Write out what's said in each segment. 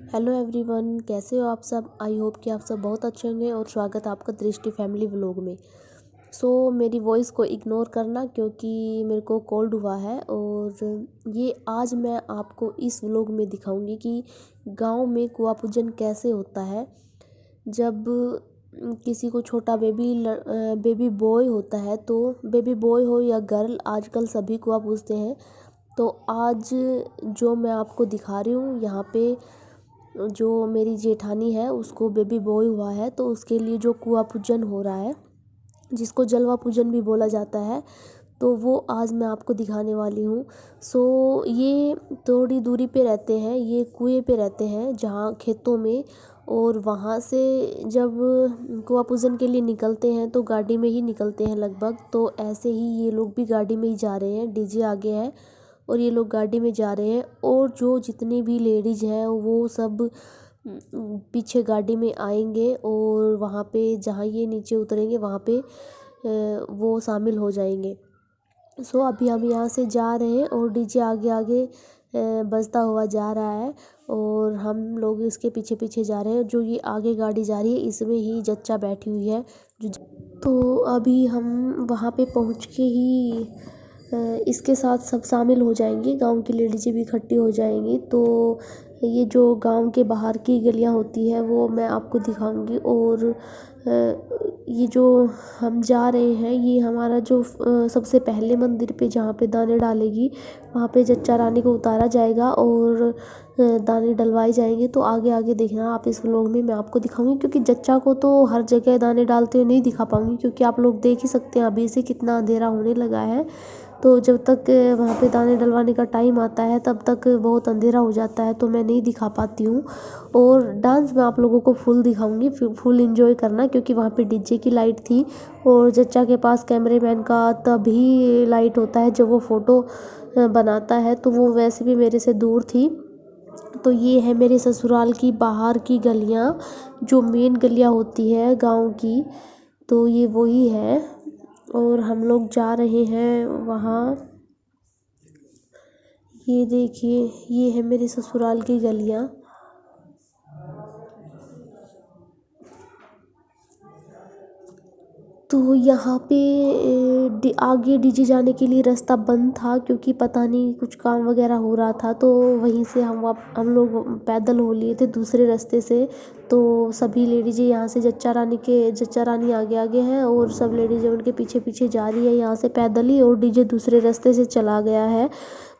Hello everyone, कैसे हो आप सब। आई होप कि आप सब बहुत अच्छे होंगे और स्वागत है आपका दृष्टि फैमिली व्लॉग में। मेरी वॉइस को इग्नोर करना क्योंकि मेरे को कोल्ड हुआ है। और ये आज मैं आपको इस व्लॉग में दिखाऊंगी कि गांव में कुआं पूजन कैसे होता है। जब किसी को छोटा बेबी बॉय होता है, तो बेबी बॉय हो या गर्ल, आजकल सभी कुआं पूजते हैं। तो आज जो मैं आपको दिखा रही हूँ, यहाँ पे जो मेरी जेठानी है उसको बेबी बॉय हुआ है, तो उसके लिए जो कुआं पूजन हो रहा है, जिसको जलवा पूजन भी बोला जाता है, तो वो आज मैं आपको दिखाने वाली हूँ। ये थोड़ी दूरी पे रहते हैं, ये कुएं पे रहते हैं जहाँ खेतों में। और वहाँ से जब कुआं पूजन के लिए निकलते हैं तो गाड़ी में ही निकलते हैं लगभग। तो ऐसे ही ये लोग भी गाड़ी में ही जा रहे हैं, डीजे आगे है और ये लोग गाड़ी में जा रहे हैं। और जो जितनी भी लेडीज़ हैं वो सब पीछे गाड़ी में आएंगे और वहाँ पे जहाँ ये नीचे उतरेंगे वहाँ पे वो शामिल हो जाएंगे। अभी हम यहाँ से जा रहे हैं और डीजे आगे आगे बजता हुआ जा रहा है और हम लोग इसके पीछे पीछे जा रहे हैं। जो ये आगे गाड़ी जा रही है इसमें ही जच्चा बैठी हुई है। तो अभी हम वहाँ पे पहुँच के ही इसके साथ सब शामिल हो जाएंगे, गांव की लेडीज़ें भी इकट्ठी हो जाएंगी। तो ये जो गांव के बाहर की गलियां होती है वो मैं आपको दिखाऊंगी। और ये जो हम जा रहे हैं, ये हमारा जो सबसे पहले मंदिर पे जहाँ पे दाने डालेगी वहाँ पे जच्चा रानी को उतारा जाएगा और दाने डलवाए जाएंगे। तो आगे आगे देखना आप इस व्लॉग में, मैं आपको दिखाऊंगी। क्योंकि जच्चा को तो हर जगह दाने डालते हुए नहीं दिखा पाऊंगी, क्योंकि आप लोग देख ही सकते हैं अभी से कितना अंधेरा होने लगा है। तो जब तक वहाँ पे दाने डलवाने का टाइम आता है तब तक बहुत अंधेरा हो जाता है, तो मैं नहीं दिखा पाती हूँ। और डांस मैं आप लोगों को फुल दिखाऊंगी, फुल एंजॉय करना, क्योंकि वहाँ पे डीजे की लाइट थी और जच्चा के पास कैमरेमैन का तभी लाइट होता है जब वो फ़ोटो बनाता है, तो वो वैसे भी मेरे से दूर थी। तो ये है मेरे ससुराल की बाहर की गलियाँ, जो मेन गलियाँ होती है गाँव की, तो ये वही है। और हम लोग जा रहे हैं वहाँ। ये देखिए, ये है मेरे ससुराल की गलियाँ। तो यहाँ पे आगे डीजे जाने के लिए रास्ता बंद था, क्योंकि पता नहीं कुछ काम वगैरह हो रहा था। तो वहीं से हम लोग पैदल हो लिए थे दूसरे रास्ते से। तो सभी लेडीज़ें यहाँ से जच्चा रानी आगे आगे हैं और सब लेडीज़ें उनके पीछे पीछे जा रही है यहाँ से पैदल ही। और डीजे दूसरे रास्ते से चला गया है,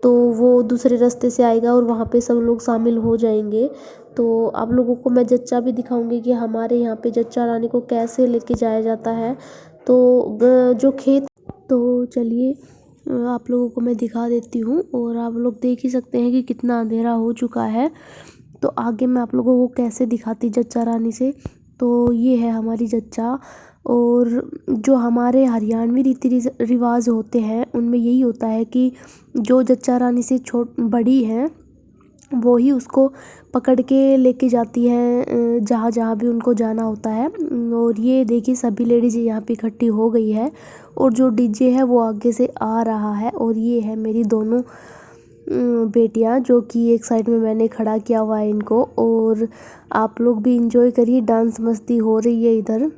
तो वो दूसरे रास्ते से आएगा और वहाँ पे सब लोग शामिल हो जाएंगे। तो आप लोगों को मैं जच्चा भी दिखाऊंगी कि हमारे यहाँ पे जच्चा रानी को कैसे लेके जाया जाता है। तो जो खेत, तो चलिए आप लोगों को मैं दिखा देती हूँ। और आप लोग देख ही सकते हैं कि कितना अंधेरा हो चुका है। तो आगे मैं आप लोगों को कैसे दिखाती जच्चा रानी से। तो ये है हमारी जच्चा। और जो हमारे हरियाणवी रीति रिवाज होते हैं उनमें यही होता है कि जो जच्चा रानी से बड़ी है वो ही उसको पकड़ के लेके जाती है जहाँ जहाँ भी उनको जाना होता है। और ये देखिए सभी लेडीज़ यहाँ पे इकट्ठी हो गई है और जो डीजे है वो आगे से आ रहा है। और ये है मेरी दोनों बेटियाँ, जो कि एक साइड में मैंने खड़ा किया हुआ है इनको। और आप लोग भी इंजॉय करिए, डांस मस्ती हो रही है इधर,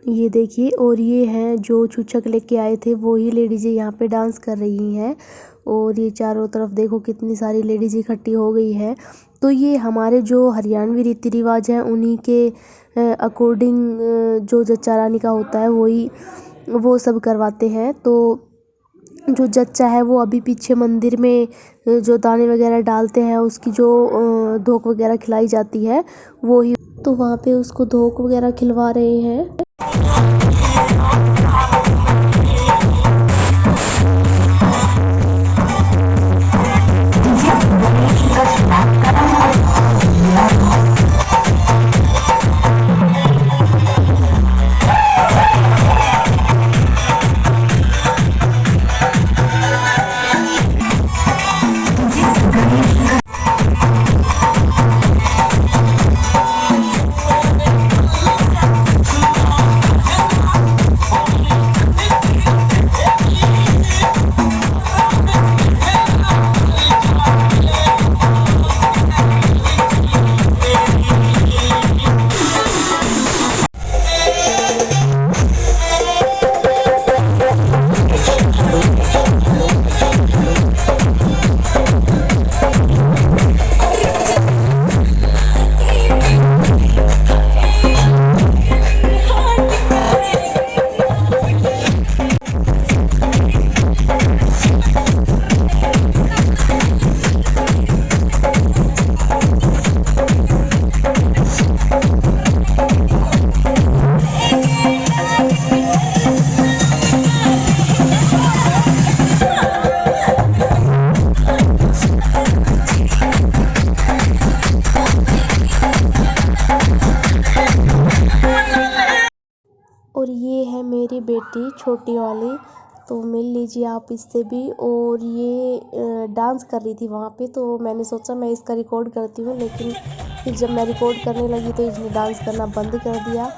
ये देखिए। और ये हैं जो छूछक लेके आए थे, वो ही लेडीज़ें यहाँ पे डांस कर रही हैं। और ये चारों तरफ देखो कितनी सारी लेडीज़ इकट्ठी हो गई है। तो ये हमारे जो हरियाणवी रीति रिवाज हैं उन्हीं के अकॉर्डिंग जो जच्चा रानी का होता है वो सब करवाते हैं। तो जो जच्चा है वो अभी पीछे मंदिर में जो दाने वगैरह डालते हैं उसकी जो धोक वगैरह खिलाई जाती है वो ही, तो वहाँ पे उसको धोक वगैरह खिलवा रहे हैं। बेटी छोटी वाली, तो मिल लीजिए आप इससे भी। और ये डांस कर रही थी वहाँ पे, तो मैंने सोचा मैं इसका रिकॉर्ड करती हूँ, लेकिन फिर जब मैं रिकॉर्ड करने लगी तो इसने डांस करना बंद कर दिया।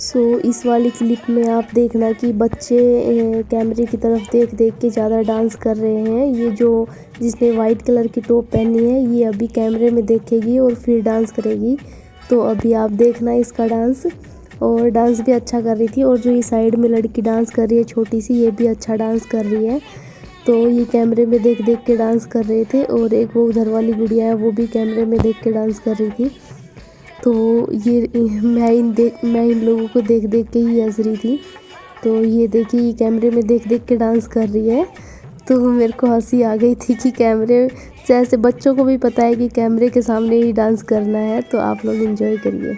सो इस वाली क्लिप में आप देखना कि बच्चे कैमरे की तरफ देख देख के ज़्यादा डांस कर रहे हैं। ये जो जिसने वाइट कलर की टॉप पहनी है, ये अभी कैमरे में देखेगी और फिर डांस करेगी। तो अभी आप देखना इसका डांस, और डांस भी अच्छा कर रही थी। और जो ये साइड में लड़की डांस कर रही है छोटी सी, ये भी अच्छा डांस कर रही है। तो ये कैमरे में देख देख के डांस कर रहे थे। और एक वो उधर वाली गुड़िया है, वो भी कैमरे में देख के डांस कर रही थी। तो ये मैं इन लोगों को देख देख के ही हंस रही थी। तो ये देखिए, ये कैमरे में देख देख के डांस कर रही है। तो मेरे को हंसी आ गई थी कि कैमरे से, ऐसे बच्चों को भी पता है कि कैमरे के सामने ही डांस करना है। तो आप लोग एंजॉय करिए।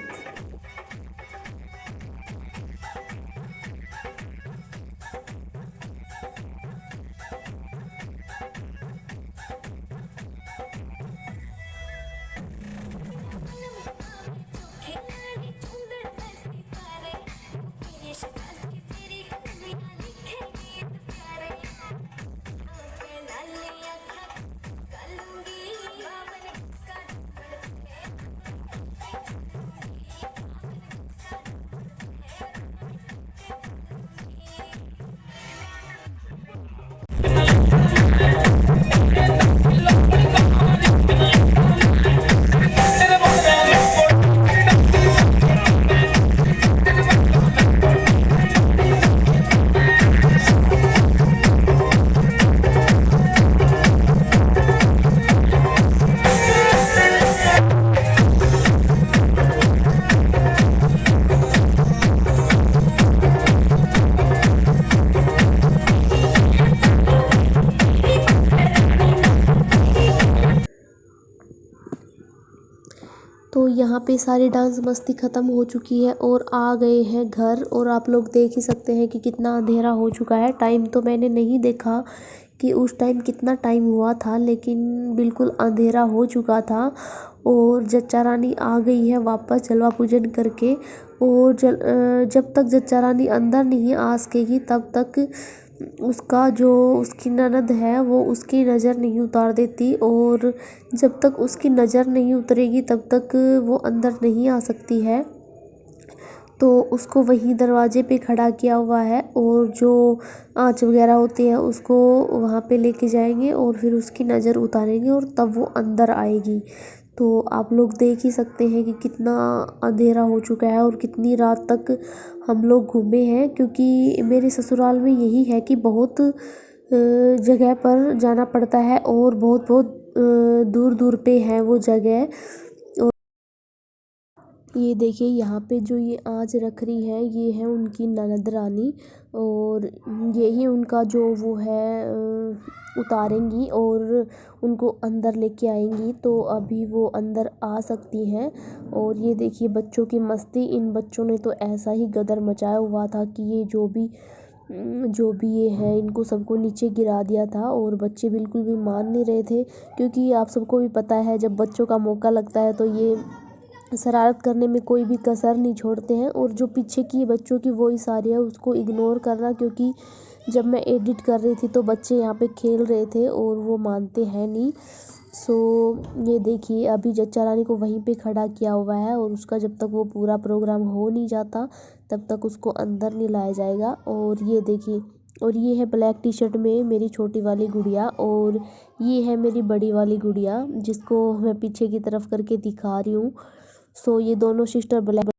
तो यहाँ पे सारी डांस मस्ती ख़त्म हो चुकी है और आ गए हैं घर। और आप लोग देख ही सकते हैं कि कितना अंधेरा हो चुका है। टाइम तो मैंने नहीं देखा कि उस टाइम कितना टाइम हुआ था, लेकिन बिल्कुल अंधेरा हो चुका था। और जच्चा रानी आ गई है वापस जलवा पूजन करके। और जब तक जच्चा रानी अंदर नहीं आ सकेगी, तब तक उसका जो उसकी ननद है वो उसकी नज़र नहीं उतार देती। और जब तक उसकी नज़र नहीं उतरेगी, तब तक वो अंदर नहीं आ सकती है। तो उसको वहीं दरवाजे पे खड़ा किया हुआ है, और जो आँच वगैरह होती है उसको वहाँ पे लेके जाएंगे और फिर उसकी नज़र उतारेंगे, और तब वो अंदर आएगी। तो आप लोग देख ही सकते हैं कि कितना अंधेरा हो चुका है और कितनी रात तक हम लोग घूमे हैं। क्योंकि मेरे ससुराल में यही है कि बहुत जगह पर जाना पड़ता है, और बहुत बहुत दूर दूर पे है वो जगह। ये देखिए, यहाँ पे जो ये आँच रख रही है, ये है उनकी ननद रानी। और यही उनका जो वो है उतारेंगी और उनको अंदर लेके आएंगी। तो अभी वो अंदर आ सकती हैं। और ये देखिए बच्चों की मस्ती, इन बच्चों ने तो ऐसा ही गदर मचाया हुआ था कि ये जो भी ये है, इनको सबको नीचे गिरा दिया था। और बच्चे बिल्कुल भी मान नहीं रहे थे, क्योंकि आप सबको भी पता है जब बच्चों का मौका लगता है तो ये शरारत करने में कोई भी कसर नहीं छोड़ते हैं। और जो पीछे की बच्चों की वॉइस आ रही है उसको इग्नोर करना, क्योंकि जब मैं एडिट कर रही थी तो बच्चे यहाँ पे खेल रहे थे और वो मानते हैं नहीं। सो ये देखिए, अभी जच्चा रानी को वहीं पे खड़ा किया हुआ है, और उसका जब तक वो पूरा प्रोग्राम हो नहीं जाता तब तक उसको अंदर नहीं लाया जाएगा। और ये देखिए, और ये है ब्लैक टी शर्ट में मेरी छोटी वाली गुड़िया, और ये है मेरी बड़ी वाली गुड़िया जिसको मैं पीछे की तरफ करके दिखा रही हूँ। सो ये दोनों सिस्टर ब्लैक